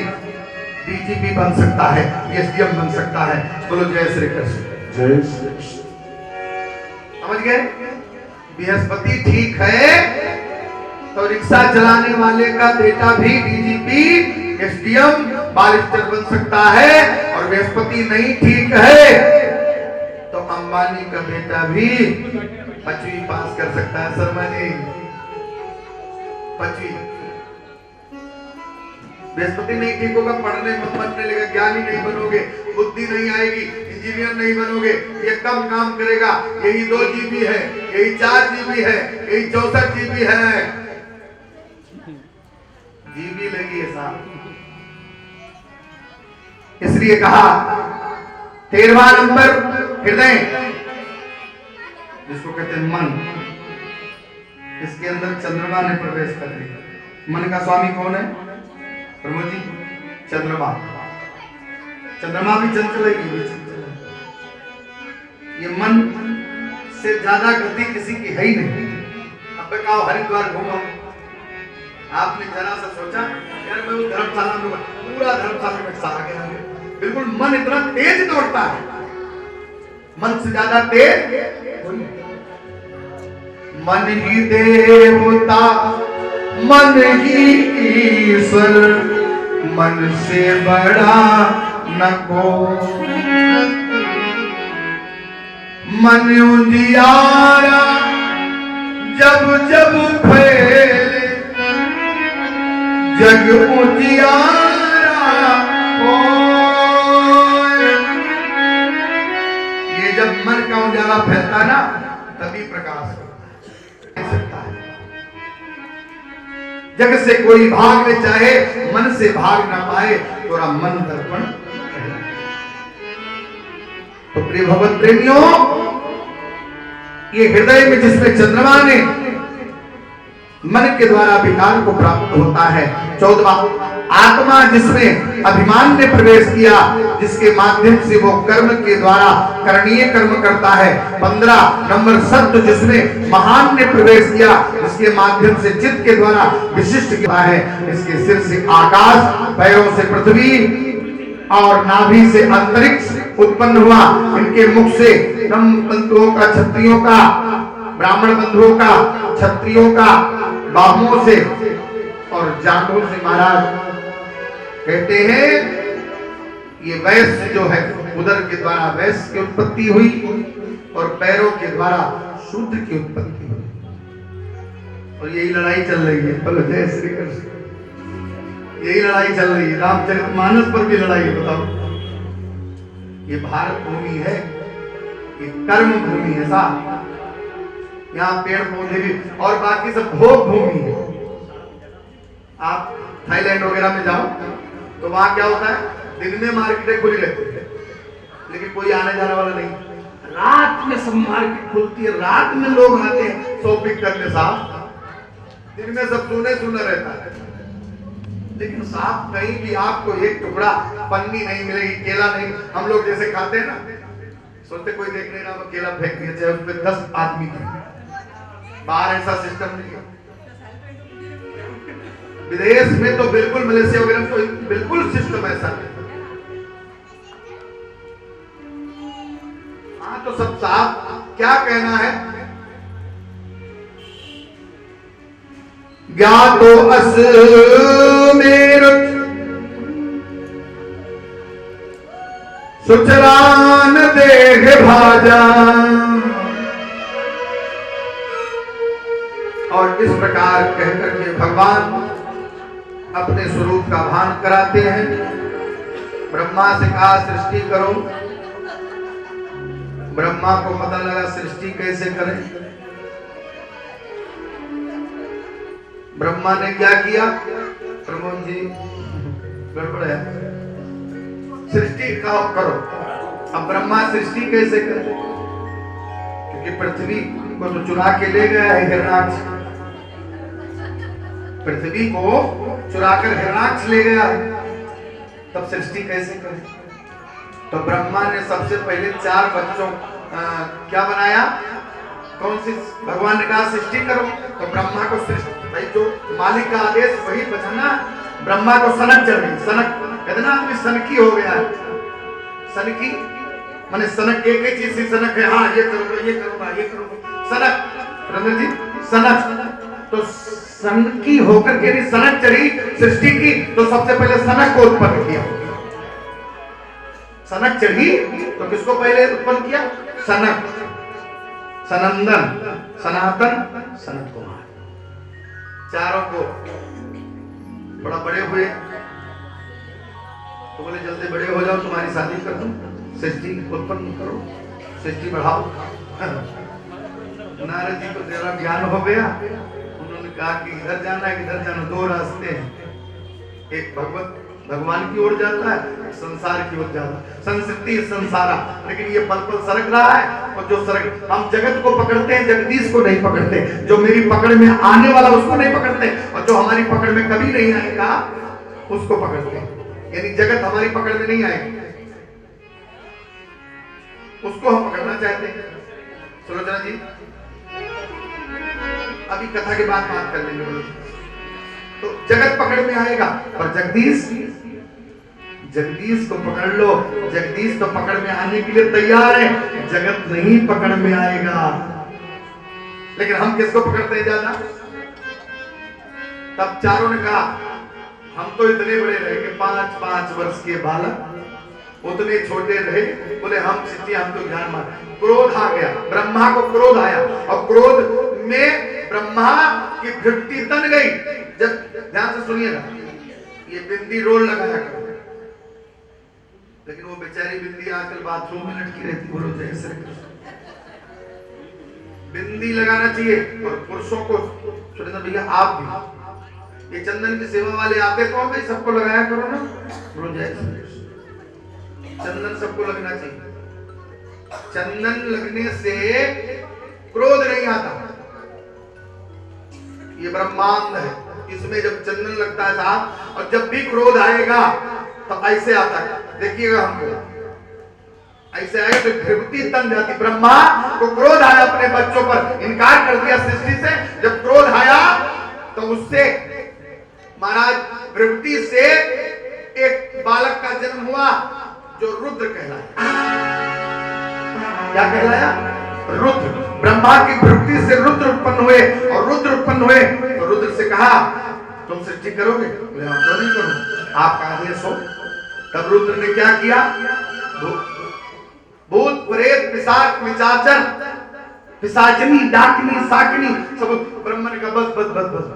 डीजीपी बन सकता है, एसडीएम बन सकता है। बोलो जय श्री कृष्ण। जय श्री कृष्ण। समझ गए? बृहस्पति ठीक है तो रिक्शा चलाने वाले का बेटा भी डीजीपी, एसडीएम, बारिस्टर बन सकता है। और बृहस्पति नहीं ठीक है तो अंबानी का बेटा भी 5वीं पास कर सकता है। शर्मा जी 5वीं। बृहस्पति नहीं ठीक होगा, पढ़ने में मन नहीं लगेगा, ज्ञानी नहीं बनोगे, बुद्धि नहीं आएगी, इंजीनियर नहीं बनोगे, ये कम काम करेगा। यही 2 जीबी है, यही 4 जीबी है, यही 64 जीबी है, जीबी लगी है साहब। इसलिए कहा 13वां नंबर हृदय, जिसको कहते हैं मन। इसके अंदर चंद्रमा ने प्रवेश कर दिया। मन का स्वामी कौन है प्रभु जी? चंद्रमा। चंद्रमा भी चंचल है। ये मन से ज्यादा गति किसी की है ही नहीं। अब कहो हरिद्वार घूमो, आपने जरा सा सोचा यार मैं धर्मशाला में, पूरा धर्मशाला में सारा गया। बिल्कुल मन इतना तेज दौड़ता है, मन से ज्यादा तेज। मन ही देवता मन ही ईश्वर, मन से बड़ा न कोई। मन उजियारा जब जब फैले, जग उजियारा होए। ये जब मन का उजाला फैलता है ना, तभी प्रकाश सकता है। जग से कोई भाग ले चाहे, मन से भाग ना पाए, तोरा मन दर्पण। तो प्रिय भगवत प्रेमियों, ये हृदय में जिसमें चंद्रमा ने मन के द्वारा विकार को प्राप्त होता है। 14वां आत्मा जिसमें अभिमान ने प्रवेश किया, जिसके माध्यम से वो कर्म के द्वारा करणीय कर्म करता है। 15 नंबर सत्व जिसमें महान ने प्रवेश किया, जिसके माध्यम से चित्त के द्वारा विशिष्ट किया है। इसके सिर से आकाश, पैरों से पृथ्वी और नाभि से अंतरिक्ष उत्पन्न हुआ। इनके मुख से ब्रह्म बंधुओं का, क्षत्रियों का, ब्राह्मण बंधुओं का, क्षत्रियों का, बाहुओं से और जाटों से महाराज कहते हैं ये वैश्य जो है, उदर के द्वारा वैश्य की उत्पत्ति हुई और पैरों के द्वारा शूद्र की उत्पत्ति हुई। और यही लड़ाई चल रही है। बोलो जय श्री कृष्ण। यही लड़ाई चल रही है, रामचरितमानस पर भी लड़ाई है। बताओ, ये भारत भूमि है, ये कर्म भूमि है साहब। यहाँ पेड़ पौधे भी और बाकी सब भोग भूमि है। आप थाईलैंड वगैरह में जाओ तो वहां क्या होता है, दिन में मार्केटें खुली रहती है लेकिन कोई आने जाने वाला नहीं। रात में सब मार्केट खुलती है, रात में लोग आते हैं शॉपिंग करने साहब। दिन में सब सुने रहता है, लेकिन साहब कहीं भी आपको एक टुकड़ा पन्नी नहीं मिलेगी, केला नहीं। हम लोग जैसे खाते हैं ना, सोचते कोई देख नहीं रहा तो केला फेंक दिया, चाहे उस पर 10 आदमी थे। बाहर ऐसा सिस्टम नहीं है। विदेश में तो बिल्कुल, मलेशिया वगैरह तो बिल्कुल सिस्टम ऐसा नहीं। हाँ तो सब साफ क्या कहना है, ज्ञातो अस मेरु सुचरान देह भाजा। और इस प्रकार कहकर के भगवान अपने स्वरूप का भान कराते हैं। ब्रह्मा से कहा सृष्टि करो, ब्रह्मा को पता लगा सृष्टि कैसे करें। ब्रह्मा ने क्या किया, प्रमोद जी गड़बड़ है, सृष्टि करो। अब ब्रह्मा सृष्टि कैसे करे, क्योंकि पृथ्वी को तो चुरा के ले गया है हिरणाक्ष, पृथ्वी को चुराकर हिरणाक्ष ले गया है, तब सृष्टि कैसे करे। तो ब्रह्मा ने सबसे पहले 4 बच्चों क्या बनाया, कौन सी, भगवान ने कहा सृष्टि करो, तो ब्रह्मा को सृष्टि, भाई जो मालिक का आदेश वही बचना। ब्रह्मा को सनक चढ़ गई, सनक कहते ना आदमी सनकी हो गया है, सनकी माने सनक, एक ही चीज से सनक है, हाँ ये करूंगा ये करूंगा ये करूंगा, सनक रंजन जी सनक। तो सनकी होकर के भी सनक चढ़ी सृष्टि की, तो सबसे पहले सनक को उत्पन्न किया। सनक चढ़ी तो किसको पहले उत्पन्न किया, सनक, सनंदन, सनातन, सनत कुमार, चारों को। बड़ा बड़े हुए तो बोले जल्दी बड़े हो जाओ, तुम्हारी शादी कर दूं, सृष्टि उत्पन्न करो, सृष्टि बढ़ाओ। नारद जी को जरा ज्ञान हो गया, उन्होंने कहा कि इधर जाना है इधर जाना, 2 रास्ते हैं, एक भगवान की ओर जाता है, संसार की ओर जाता है, संस्कृति संसारा। लेकिन ये पल पल सरक रहा है, और जो सरक, हम जगत को पकड़ते हैं, जगदीश को नहीं पकड़ते, जो मेरी पकड़ में आने वाला उसको नहीं पकड़ते, और जो हमारी पकड़ में कभी नहीं आएगा उसको पकड़ते हैं। यानी जगत हमारी पकड़ में नहीं आएगी, उसको हम पकड़ना चाहते हैं। सुलोचना जी अभी कथा के बाद बात कर लेंगे। तो जगत पकड़ में आएगा, पर जगदीश, जगदीश को पकड़ लो, जगदीश तो पकड़ में आने के लिए तैयार है, जगत नहीं पकड़ में आएगा। लेकिन हम किसको पकड़ते हैं ज्यादा। तब चारों ने कहा, हम तो इतने बड़े रहे कि 5-5 वर्ष के बालक, उतने छोटे रहे, बोले हम सच्ची, हम तो ज्ञान मान। क्रोध आ गया, ब्रह्मा को क्रोध आया, और क्रोध में ब्रह्मा की भृकुटी तन गई। जब ध्यान से सुनिएगा, ये बिंदी रोल लगाया करो, लेकिन वो बेचारी बिंदी आजकल बाथरूम में लटकी रहती, बोलो जय श्री कृष्ण। बिंदी लगाना चाहिए, और पुरुषों को, सुरेंद्र भैया आप भी, ये चंदन की सेवा वाले आते तो भाई सबको लगाया करो ना, बोलो जय श्री कृष्ण। चंदन सबको लगना चाहिए, चंदन लगने से क्रोध नहीं आता। ये ब्रह्मांड है, इसमें जब चंदन लगता है साहब, और जब भी क्रोध आएगा तो ऐसे आता है, देखिएगा हमको ऐसे आए तो भृकुटी तन जाती। ब्रह्मा को क्रोध आया, अपने बच्चों पर इनकार कर दिया सृष्टि से। जब क्रोध आया तो उससे महाराज भृकुटी से एक बालक का जन्म हुआ, जो रुद्र कहलाया। क्या कहलाया, रुद्र। ब्रह्मा की भृकुटी से रुद्र उत्पन्न हुए, और रुद्र उत्पन्न हुए तो रुद्र से कहा तुम सृष्टि करोगे, बोले हम तो नहीं करूंगा, आपका आदेश हो। तब रुद्र ने क्या किया, भूत प्रेत पिशाच निशाचर पिशाचनी डाकिनी साकिनी सब, ब्रह्मा ने कहा बस बस बस बस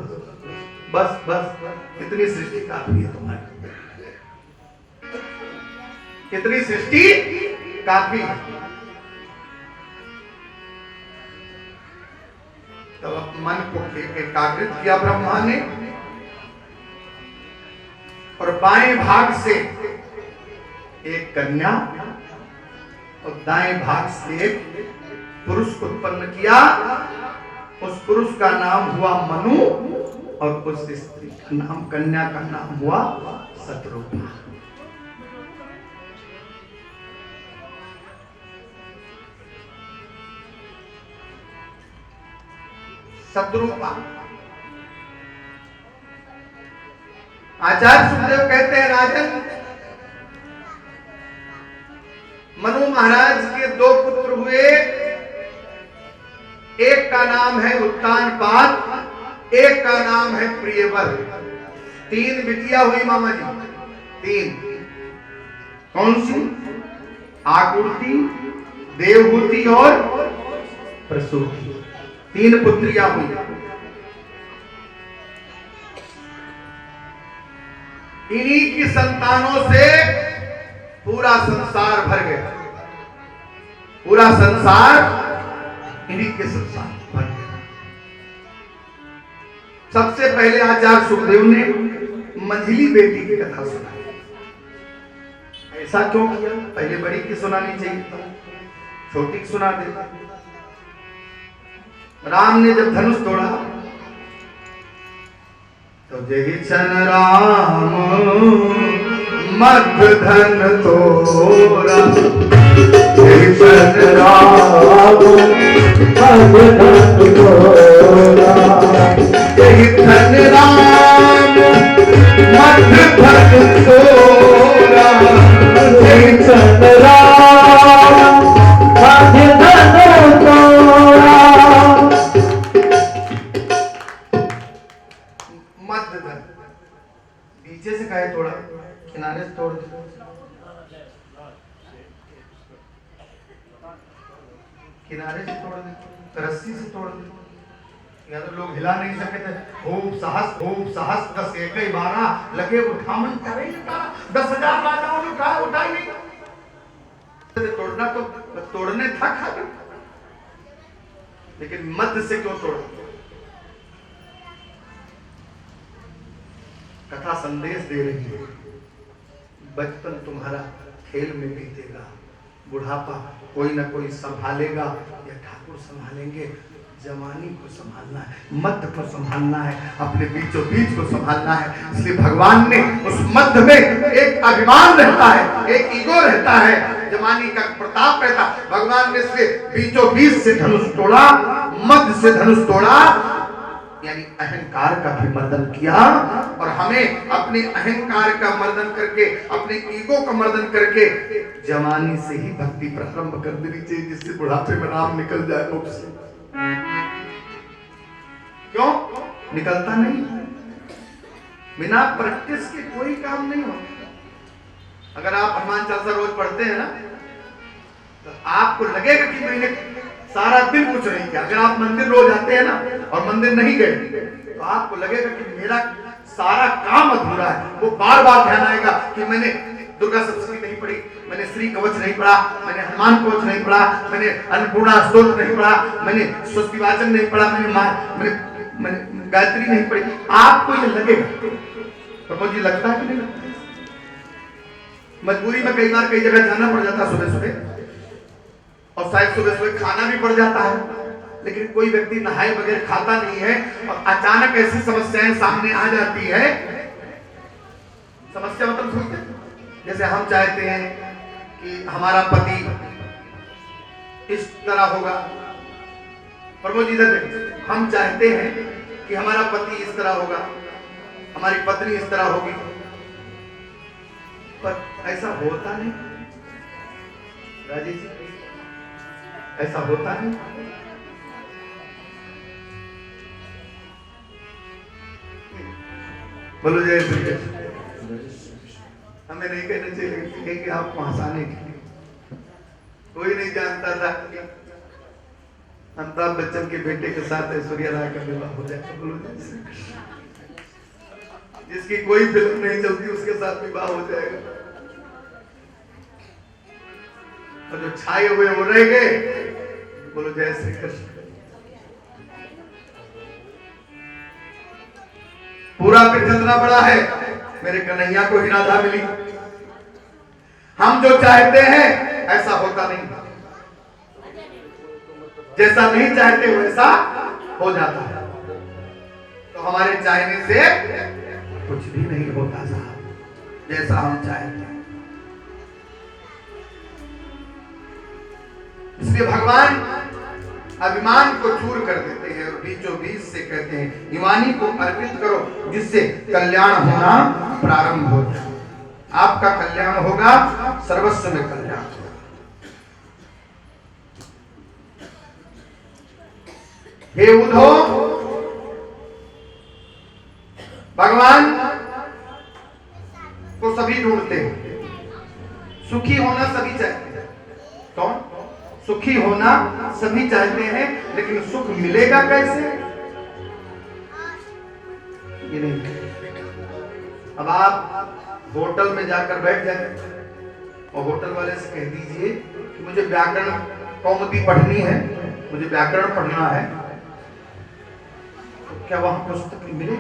बस बस, इतनी सृष्टि काफी है तुम्हारी, इतनी सृष्टि काफी है। तब मन को एकाग्रित किया ब्रह्मा ने, और बाएं भाग से एक कन्या और दाएं भाग से एक पुरुष को उत्पन्न किया। उस पुरुष का नाम हुआ मनु, और उस स्त्री का नाम, कन्या का नाम हुआ शत्रुघ्न। शत्रुपा आचार्य सुखदेव कहते हैं राजन, मनु महाराज के 2 पुत्र हुए, एक का नाम है उत्तानपाद, एक का नाम है प्रियवर। 3 बिटिया हुई मामा जी, 3। कौन सी? आकृति, देवहूति और प्रसूति। 3 पुत्रियां हुई। इन्हीं की संतानों से पूरा संसार भर गया। पूरा संसार इन्हीं के संसार भर गया। सबसे पहले आचार्य सुखदेव ने मंझली बेटी की कथा सुनाई। ऐसा क्यों किया? पहले बड़ी की सुनानी चाहिए था, छोटी की सुना देता। राम ने जब धनुष तोड़ा तो जय सन राम मध्य धन तोरा, जय सन राम मध्य धन तोरा, जय धन राम मध्य धन तोरा, जय सन राम मध्य धन तोरा। मध्य धन पीछे से काहे तोड़ा? किनारे से तोड़ दे। किनारे से तोड़ दे, रस्सी से तोड़ दे। या तो लोग हिला नहीं सके थे। खूब साहस 10 1 12 लगे उठामन करे ही नहीं। 10,000 राजाओं ने उठा ही नहीं। तोड़ना तो तोड़ने था खाली, लेकिन मध्य से क्यों तोड़ा? कथा संदेश दे रही है, बचपन तुम्हारा खेल में बीतेगा, बुढ़ापा कोई ना कोई संभालेगा, या ठाकुर संभालेंगे। जवानी को संभालना है, मध्य को संभालना है, अपने बीचों बीच को संभालना है। इसलिए भगवान ने उस मध्य में एक अभिमान रहता है, एक ईगो रहता है, जवानी का प्रताप रहता है। भगवान ने इसलिए बीचों बीच से धनुष तोड़ा, मध्य से धनुष तोड़ा, यानी अहंकार का भी मर्दन किया। और हमें अपने अहंकार का मर्दन करके, अपने ईगो का मर्दन करके जवानी से ही भक्ति प्रारंभ कर देनी चाहिए, जिससे बुढ़ापे में नाम निकल जाए मुख से। क्यों निकलता नहीं? बिना प्रैक्टिस के कोई काम नहीं होता। अगर आप हनुमान चालीसा रोज पढ़ते हैं ना, तो आपको लगेगा कि मैंने सारा दिन कुछ नहीं किया। अगर आप मंदिर रोज आते हैं ना और मंदिर नहीं गए, तो आपको लगेगा कि मेरा सारा काम अधूरा है। वो बार बार ध्यान आएगा कि मैंने दुर्गा सप्तशती नहीं पढ़ी, मैंने श्री कवच नहीं पढ़ा, मैंने हनुमान कवच नहीं पढ़ा, मैंने अन्नपूर्णा स्तोत्र नहीं पढ़ा, मैंने स्वस्ति वाचन नहीं पढ़ा, मैंने गायत्री नहीं पढ़ी। आपको ये लगेगा। प्रभु जी लगता है कि नहीं लगता? मजबूरी में कई बार कई जगह जाना पड़ जाता सुबह सुबह, और शायद सुबह सुबह खाना भी पड़ जाता है, लेकिन कोई व्यक्ति नहाए बगैर खाता नहीं है, और अचानक ऐसी समस्याएं सामने आ जाती है। समस्या मतलब सोचते, जैसे हम चाहते हैं कि हमारा पति इस तरह होगा। प्रभु जी इधर देखिए, हम चाहते हैं कि हमारा पति इस तरह होगा, हमारी पत्नी इस तरह होगी, पर ऐसा होता नहीं। राजेश जी, ऐसा होता है? बोलो जय श्री कृष्ण। हमें नहीं कहना चाहिए कि आपको हंसाने के लिए। कोई नहीं जानता था कि अमिताभ बच्चन के बेटे के साथ ऐश्वर्या राय का विवाह हो जाएगा। बोलो जय श्री कृष्ण। जिसकी कोई फिल्म नहीं चलती उसके साथ विवाह हो जाएगा, और जो छाए हुए वो रह गए। बोलो जय श्री कृष्ण। पूरा पेट जितना बड़ा है, मेरे कन्हैया को ही राधा मिली। हम जो चाहते हैं ऐसा होता नहीं, जैसा नहीं चाहते वैसा हो जाता है। तो हमारे चाहने से कुछ भी नहीं होता साहब, जैसा हम चाहते हैं। इसलिए भगवान अभिमान को चूर कर देते हैं और बीचों बीच से कहते हैं, युवानी को अर्पित करो जिससे कल्याण होना प्रारंभ हो जाए, आपका कल्याण होगा, सर्वस्व में कल्याण होगा। हे उद्धव, भगवान को सभी ढूंढते हैं, सुखी होना सभी चाहते हैं। कौन? सुखी होना सभी चाहते हैं, लेकिन सुख मिलेगा कैसे, ये नहीं। अब आप होटल में जाकर बैठ जाए और होटल वाले से कह दीजिए कि मुझे व्याकरण कौमुदी पढ़नी है, मुझे व्याकरण पढ़ना है, तो क्या वहां पुस्तक मिले?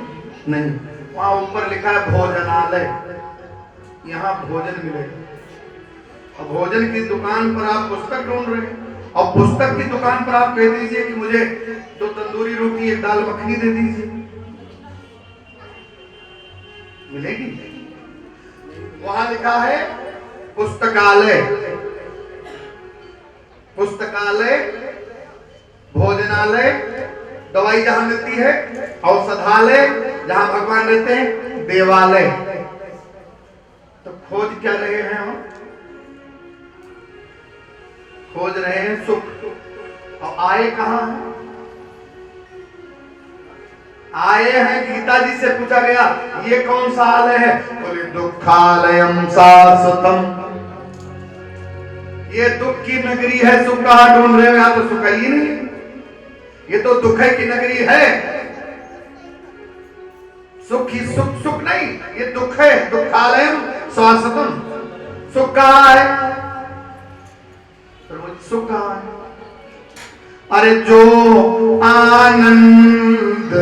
नहीं, वहां ऊपर लिखा है भोजनालय, यहाँ भोजन मिलेगा। और भोजन की दुकान पर आप पुस्तक ढूंढ रहे हैं, और पुस्तक की दुकान पर आप कह दीजिए कि मुझे 2 तंदूरी रोटी, 1 दाल मखनी दे दीजिए, मिलेगी? वहां लिखा है पुस्तकालय, पुस्तकालय, भोजनालय, दवाई जहां मिलती है, औषधालय जहां भगवान रहते हैं, देवालय। तो खोज क्या रहे हैं हम? खोज रहे हैं सुख, और आए कहां हैं? आए हैं, गीता जी से पूछा गया ये कौन सा आलय है? बोले दुखालयम शाश्वतम, ये दुख की नगरी है, सुख कहां ढूंढ रहे हो? यहां तो सुख ही नहीं, ये तो दुख की नगरी है। सुख ही सुख, सुख नहीं, ये दुख है। दुखालयम शाश्वतम, सुख कहां है? सुख कहां है? अरे जो आनंद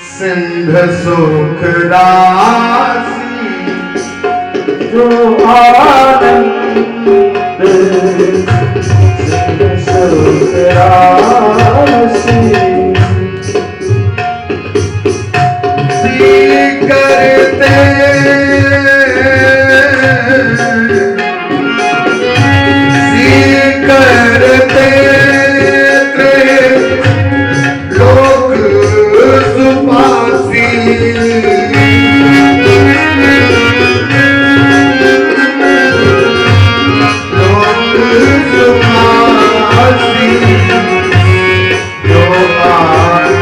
सिंध सुख राशि, जो आनंद सिंध सुख राशि, करते करते लोक सुपासी, लोक सुपासी, जो आनंद